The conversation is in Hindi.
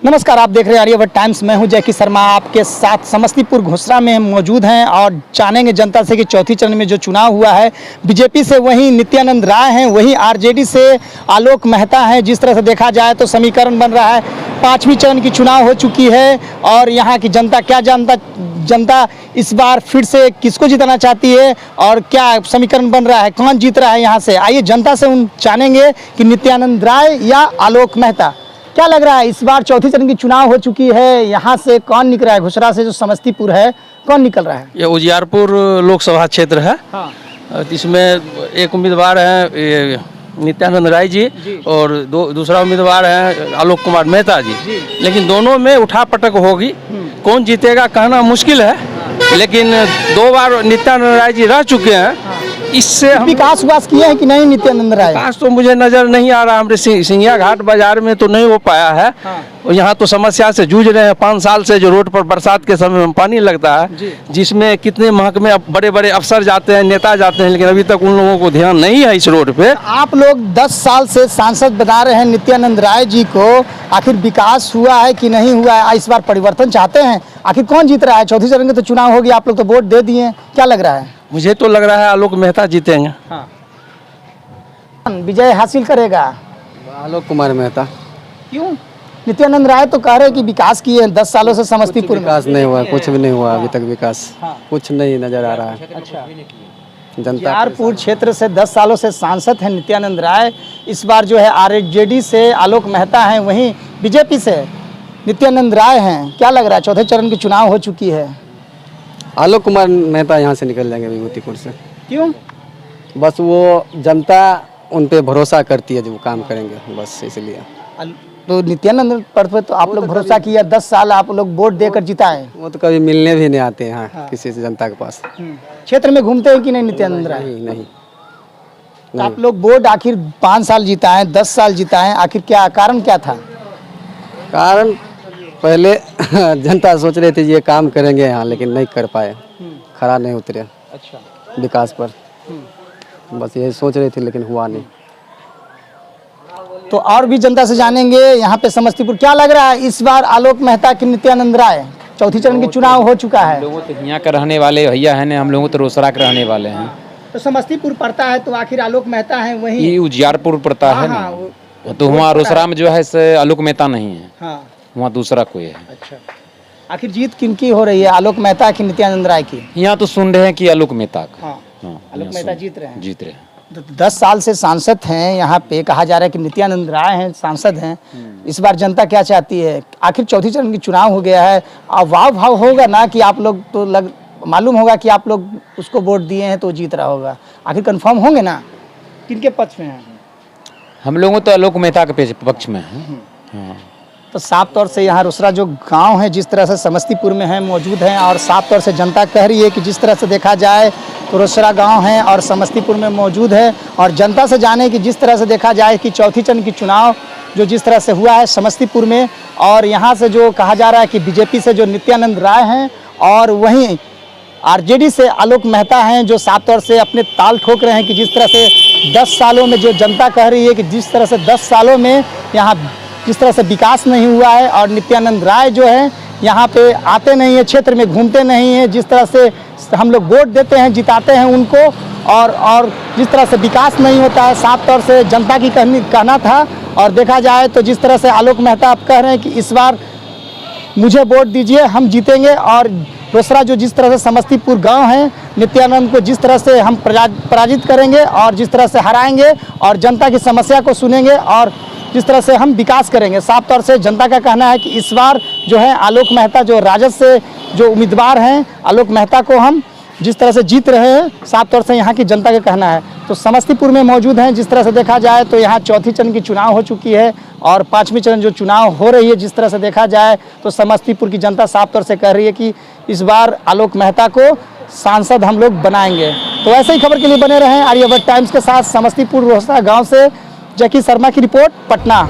नमस्कार, आप देख रहे हैं आर्यभट्ट टाइम्स। मैं हूं जैकी शर्मा, आपके साथ समस्तीपुर घोसरा में मौजूद हैं और जानेंगे जनता से कि चौथी चरण में जो चुनाव हुआ है, बीजेपी से वहीं नित्यानंद राय हैं, वहीं आरजेडी से आलोक मेहता हैं। जिस तरह से देखा जाए तो समीकरण बन रहा है, पाँचवीं चरण की चुनाव हो चुकी है और यहाँ की जनता क्या जनता इस बार फिर से किसको जिताना चाहती है और क्या समीकरण बन रहा है, कौन जीत रहा है यहाँ से। आइए जनता से जानेंगे कि नित्यानंद राय या आलोक मेहता, क्या लग रहा है इस बार चौथी चरण की चुनाव हो चुकी है, यहाँ से कौन निकल रहा है? घोसरा से जो समस्तीपुर है, कौन निकल रहा है? ये उजियारपुर लोकसभा क्षेत्र है। हाँ। इसमें एक उम्मीदवार है नित्यानंद राय जी और दूसरा उम्मीदवार है आलोक कुमार मेहता जी। लेकिन दोनों में उठापटक होगी, कौन जीतेगा कहना मुश्किल है। लेकिन 2 बार नित्यानंद राय जी रह चुके हैं, इससे हम विकास किए हैं कि नहीं नित्यानंद राय? विकास तो मुझे नजर नहीं आ रहा। हमारे सिंघिया घाट बाजार में तो नहीं हो पाया है। और यहाँ तो समस्या से जूझ रहे हैं 5 साल से, जो रोड पर बरसात के समय में पानी लगता है, जिसमें कितने महकमे बड़े बड़े अफसर जाते हैं, नेता जाते हैं, लेकिन अभी तक उन लोगों को ध्यान नहीं है इस रोड पे। आप लोग 10 साल से सांसद बना रहे हैं नित्यानंद राय जी को, आखिर विकास हुआ है कि नहीं हुआ है? इस बार परिवर्तन चाहते हैं, आखिर कौन जीत रहा है? चौथी चरण की तो चुनाव होगी, आप लोग तो वोट दे दिए, क्या लग रहा है? मुझे तो लग रहा है आलोक मेहता जीतेंगे। हाँ। विजय हासिल करेगा आलोक कुमार मेहता। क्यों? नित्यानंद राय तो कह रहे हैं कि विकास किए हैं 10 सालों से समस्तीपुर में। विकास नहीं हुआ, कुछ भी नहीं हुआ अभी तक विकास। हाँ। कुछ नहीं नजर आ रहा है। अच्छा, जनता उजियारपुर क्षेत्र से 10 सालों से सांसद हैं नित्यानंद राय। इस बार जो है आरजेडी से आलोक मेहता हैं, वहीं बीजेपी से नित्यानंद राय हैं। क्या लग रहा है, चौथे चरण की चुनाव हो चुकी है? आलोक कुमार मेहता यहाँ से निकल जाएंगे विभूतिपुर से। क्यों? बस वो जनता उन पे भरोसा करती है, जो काम करेंगे, बस इसलिए। तो नित्यानंद पर तो आप लोग भरोसा किया, 10 साल आप लोग वोट देकर जिताए। वो तो कभी मिलने भी नहीं आते हैं। हाँ। किसी से जनता के पास क्षेत्र में घूमते हैं कि नहीं नित्यानंद राय? नहीं। तो आप लोग वोट आखिर 5 साल जिताए, 10 साल जिताए, आखिर क्या कारण क्या था? कारण पहले जनता सोच रही थी ये काम करेंगे यहाँ, लेकिन नहीं कर पाए, खरा नहीं उतरे। अच्छा। विकास पर बस यही सोच रही थी, लेकिन हुआ नहीं। तो और भी जनता से जानेंगे यहाँ पे समस्तीपुर, क्या लग रहा है इस बार आलोक मेहता की नित्यानंद राय? चौथी चरण की चुनाव हो चुका है। हम लोगों तो यहाँ का रहने वाले भैया है, हम लोगों तो रोसड़ा के रहने वाले हैं। तो समस्तीपुर पड़ता है, तो आखिर आलोक मेहता है वहीं। ये उजियारपुर पड़ता है ना, तो वहाँ रोसड़ा में जो है से आलोक मेहता नहीं है। हाँ। वहाँ दूसरा कोई है। अच्छा, आखिर जीत किनकी हो रही है, आलोक मेहता की नित्यानंद राय की? यहाँ तो सुन रहे हैं कि आलोक मेहता का। हाँ। हाँ, आलोक मेहता जीत रहे हैं। तो 10 साल से सांसद हैं यहाँ पे, कहा जा रहा है कि नित्यानंद राय हैं सांसद हैं। इस बार जनता क्या चाहती है? आखिर चौथी चरण की चुनाव हो गया है, वाव भाव होगा ना कि आप लोग तो मालूम होगा कि आप लोग उसको वोट दिए हैं तो जीत रहा होगा। आखिर कंफर्म होंगे ना, किनके पक्ष में हैं? हम लोगों तो आलोक मेहता के पक्ष में है। हाँ। तो साफ तौर से यहाँ रोसड़ा जो गांव है, जिस तरह से समस्तीपुर में है मौजूद हैं, और साफ तौर से जनता कह रही है कि जिस तरह से देखा जाए तो रोसड़ा गांव है और समस्तीपुर में मौजूद है। और जनता से जाने कि जिस तरह से देखा जाए कि चौथी चरण की चुनाव जो जिस तरह से हुआ है समस्तीपुर में, और यहाँ से जो कहा जा रहा है कि बीजेपी से जो नित्यानंद राय हैं और वहीं आरजेडी से आलोक मेहता हैं, जो साफ तौर से अपने ताल ठोक रहे हैं कि जिस तरह से 10 सालों में जो जनता कह रही है कि जिस तरह से 10 सालों में यहाँ जिस तरह से विकास नहीं हुआ है, और नित्यानंद राय जो है यहाँ पे आते नहीं है, क्षेत्र में घूमते नहीं हैं, जिस तरह से हम लोग वोट देते हैं, जिताते हैं उनको, और जिस तरह से विकास नहीं होता है, साफ तौर से जनता की कहना था। और देखा जाए तो जिस तरह से आलोक मेहता आप कह रहे हैं कि इस बार मुझे वोट दीजिए, हम जीतेंगे। और दूसरा जो जिस तरह से समस्तीपुर गांव है, नित्यानंद को जिस तरह से हम पराजित करेंगे और जिस तरह से हराएंगे और जनता की समस्या को सुनेंगे और जिस तरह से हम विकास करेंगे। साफ तौर से जनता का कहना है कि इस बार जो है आलोक मेहता जो राजद से जो उम्मीदवार हैं, आलोक मेहता को हम जिस तरह से जीत रहे हैं, साफ तौर से यहाँ की जनता का कहना है। तो समस्तीपुर में मौजूद हैं, जिस तरह से देखा जाए तो यहाँ चौथी चरण की चुनाव हो चुकी है और 5वीं चरण जो चुनाव हो रही है, जिस तरह से देखा जाए तो समस्तीपुर की जनता साफ तौर से कह रही है कि इस बार आलोक मेहता को सांसद हम लोग बनाएंगे। तो ऐसे ही खबर के लिए बने रहें आर्यभट्ट टाइम्स के साथ। समस्तीपुर रोसड़ा गाँव से जैकी शर्मा की रिपोर्ट, पटना।